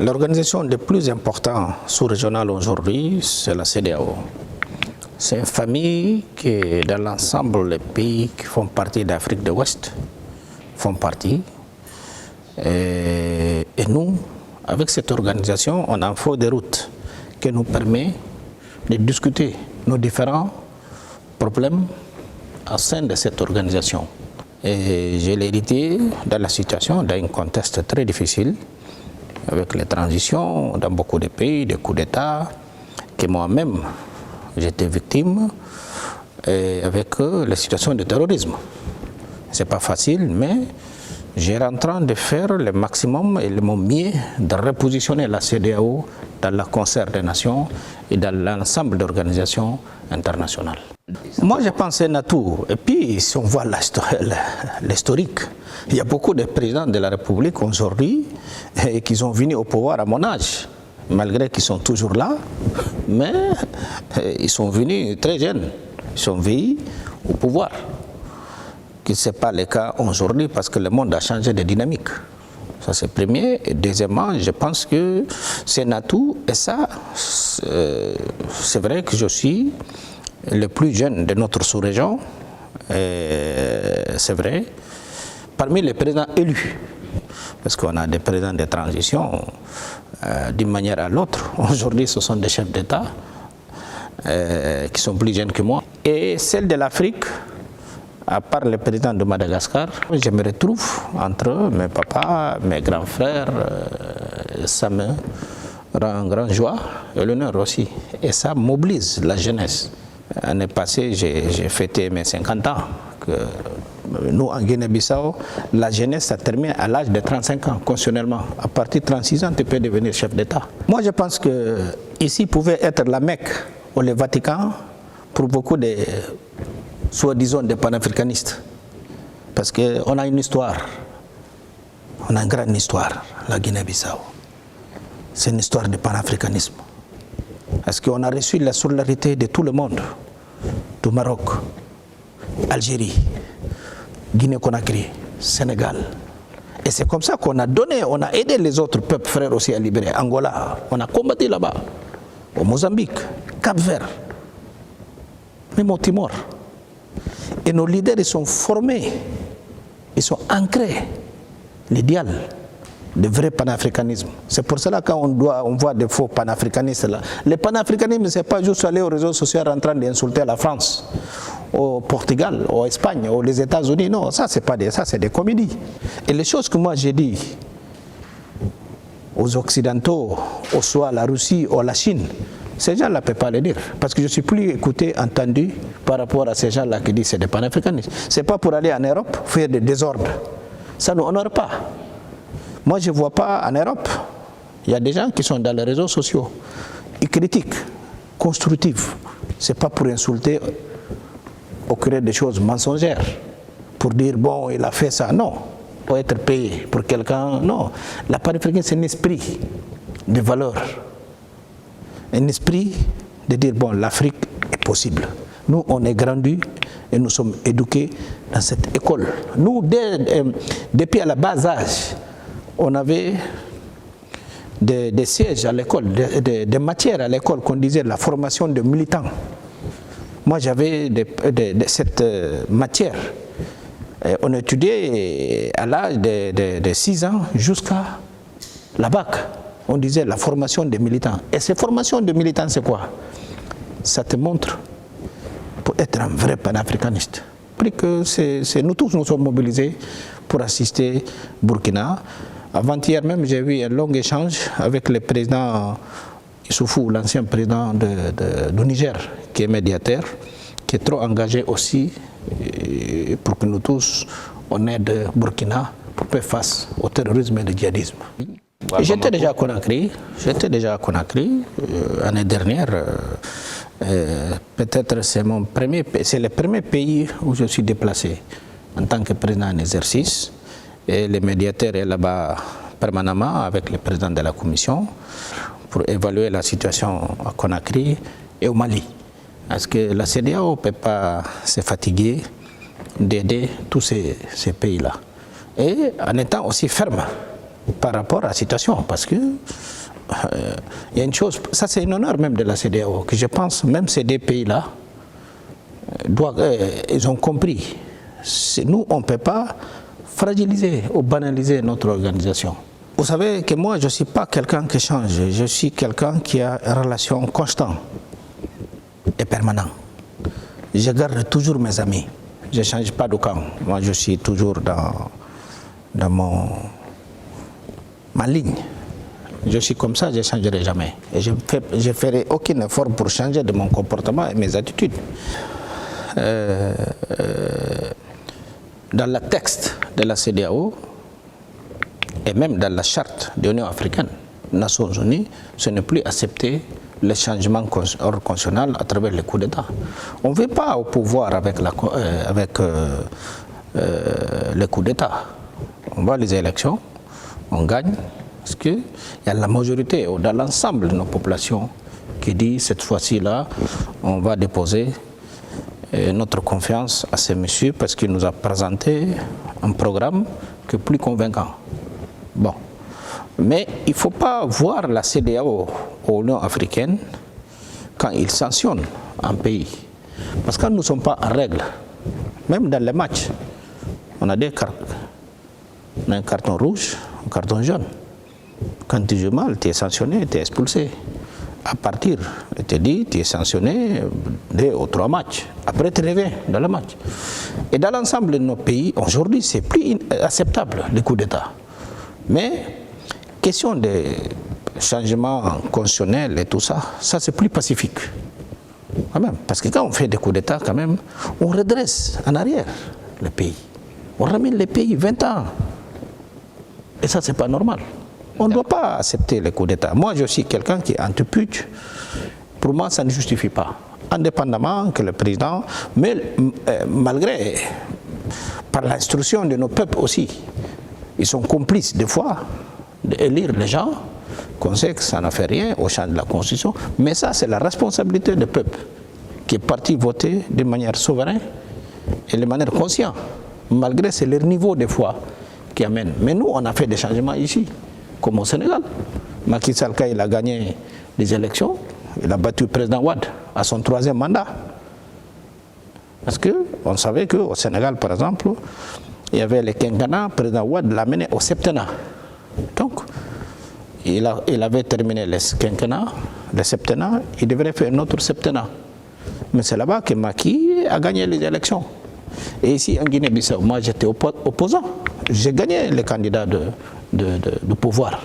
L'organisation la plus importante sous-régionale aujourd'hui, c'est la CEDEAO. C'est une famille qui, dans l'ensemble des pays qui font partie d'Afrique de l'Ouest, font partie. Et nous, avec cette organisation, on a un feu de route qui nous permet de discuter nos différents problèmes au sein de cette organisation. Et j'ai hérité dans la situation, dans un contexte très difficile, avec les transitions dans beaucoup de pays, des coups d'État, que moi-même j'étais victime, et avec la situation de terrorisme. Ce n'est pas facile, mais j'ai en train de faire le maximum et le mieux de repositionner la CEDEAO dans le concert des nations et dans l'ensemble d'organisations internationales. Moi, je pense à tout. Et puis, si on voit l'historique, il y a beaucoup de présidents de la République aujourd'hui qui sont venus au pouvoir à mon âge, malgré qu'ils sont toujours là, mais ils sont venus très jeunes, ils sont venus au pouvoir. Ce n'est pas le cas aujourd'hui parce que le monde a changé de dynamique. Ça c'est premier. Et deuxièmement, je pense que c'est un atout. Et ça, c'est vrai que je suis le plus jeune de notre sous-région. C'est vrai. Parmi les présidents élus. Parce qu'on a des présidents de transition d'une manière à l'autre. Aujourd'hui, ce sont des chefs d'État qui sont plus jeunes que moi. Et celle de l'Afrique, à part le président de Madagascar, je me retrouve entre mes papas, mes grands frères, ça me rend grande joie et l'honneur aussi. Et ça mobilise la jeunesse. L'année passée, j'ai fêté mes 50 ans. Nous, en Guinée-Bissau, la jeunesse, ça termine à l'âge de 35 ans, constitutionnellement. À partir de 36 ans, tu peux devenir chef d'État. Moi, je pense que ici pouvait être la Mecque ou le Vatican pour beaucoup de soi-disant des panafricanistes. Parce qu'on a une histoire, on a une grande histoire, la Guinée-Bissau. C'est une histoire de panafricanisme. Parce qu'on a reçu la solidarité de tout le monde, du Maroc, Algérie, Guinée-Conakry, Sénégal. Et c'est comme ça qu'on a donné, on a aidé les autres peuples frères aussi à libérer. Angola, on a combattu là-bas, au Mozambique, Cap-Vert, même au Timor. Et nos leaders, ils sont formés, ils sont ancrés, l'idéal de vrai panafricanisme. C'est pour cela qu'on voit des faux panafricanistes là. Le panafricanisme, ce n'est pas juste aller aux réseaux sociaux en train d'insulter la France, au Portugal, au Espagne, ou les États-Unis. Non, ça, c'est pas ça, c'est des comédies. Et les choses que moi j'ai dit aux Occidentaux, au soit à la Russie ou à la Chine, ces gens-là ne peuvent pas le dire. Parce que je ne suis plus écouté, entendu par rapport à ces gens-là qui disent que c'est des panafricanistes. Ce n'est pas pour aller en Europe faire des désordres. Ça ne nous honore pas. Moi, je ne vois pas en Europe, il y a des gens qui sont dans les réseaux sociaux. Ils critiquent, constructifs. Ce n'est pas pour insulter ou créer des choses mensongères. Pour dire, bon, il a fait ça. Non. Pour être payé pour quelqu'un. Non. La panafricanisme, c'est un esprit de valeur. Un esprit de dire, bon, l'Afrique est possible. Nous, on est grandis et nous sommes éduqués dans cette école. Nous, depuis à la bas âge, on avait des sièges à l'école, des matières à l'école qu'on disait la formation de militants. Moi, j'avais cette matière. On étudiait à l'âge de 6 ans jusqu'à la bac. On disait la formation des militants. Et cette formation de militants, c'est quoi? Ça te montre pour être un vrai panafricaniste. Nous tous nous sommes mobilisés pour assister Burkina. Avant-hier même, j'ai eu un long échange avec le président Issoufou, l'ancien président du Niger, qui est médiateur, qui est trop engagé aussi pour que nous tous, on aide Burkina pour faire face au terrorisme et au djihadisme. J'étais déjà à Conakry, l'année dernière. Peut-être c'est le premier pays où je suis déplacé en tant que président en exercice. Et le médiateur est là-bas permanemment avec le président de la commission pour évaluer la situation à Conakry et au Mali. Parce que la CEDEAO ne peut pas se fatiguer d'aider tous ces pays-là. Et en étant aussi ferme par rapport à la situation. Parce que il y a une chose, ça c'est un honneur même de la CEDEAO, que je pense, même ces deux pays-là, ils ont compris. Nous, on ne peut pas fragiliser ou banaliser notre organisation. Vous savez que moi, je ne suis pas quelqu'un qui change, je suis quelqu'un qui a une relation constante et permanente. Je garde toujours mes amis, je ne change pas de camp. Moi, je suis toujours dans ma ligne. Je suis comme ça, je ne changerai jamais. Et je ne ferai aucun effort pour changer de mon comportement et mes attitudes. Dans le texte de la CEDEAO, et même dans la charte de l'Union africaine, Nations Unies, ce n'est plus accepté le changement ordre constitutionnel à travers les coups d'État. On ne veut pas au pouvoir avec les coups d'État. On va les élections, on gagne, parce qu'il y a la majorité dans l'ensemble de nos populations qui dit cette fois-ci-là, on va déposer notre confiance à ce monsieur parce qu'il nous a présenté un programme qui est plus convaincant. Bon. Mais il ne faut pas voir la CEDEAO ou l'Union africaine quand ils sanctionnent un pays. Parce que nous ne sommes pas en règle. Même dans les matchs, on a des cartes. On a un carton rouge, un carton jaune. Quand tu joues mal, tu es sanctionné, tu es expulsé. À partir, je te dis, tu es sanctionné 2 ou 3 matchs. Après, tu reviens dans le match. Et dans l'ensemble de nos pays, aujourd'hui, c'est plus acceptable, les coups d'État. Mais, question de changement constitutionnel et tout ça, ça c'est plus pacifique. Quand même. Parce que quand on fait des coups d'État, quand même, on redresse en arrière le pays. On ramène le pays 20 ans. Et ça, c'est pas normal. On ne doit pas accepter les coups d'État. Moi, je suis quelqu'un qui est anti-putsch. Pour moi, ça ne justifie pas. Indépendamment que le président, mais malgré, par l'instruction de nos peuples aussi, ils sont complices des fois d'élire les gens, qu'on sait que ça n'a fait rien au champ de la Constitution, mais ça c'est la responsabilité du peuple qui est parti voter de manière souveraine et de manière consciente, malgré c'est leur niveau des fois qui amène. Mais nous on a fait des changements ici, comme au Sénégal. Macky Sall, quand il a gagné les élections, il a battu le président Wade à son 3e mandat. Parce qu'on savait qu'au Sénégal, par exemple, il y avait le quinquennat, le président Wade l'a mené au septennat. Donc, il avait terminé le quinquennat, le septennat, il devrait faire un autre septennat. Mais c'est là-bas que Macky a gagné les élections. Et ici, en Guinée-Bissau, moi j'étais opposant. J'ai gagné les candidats de pouvoir.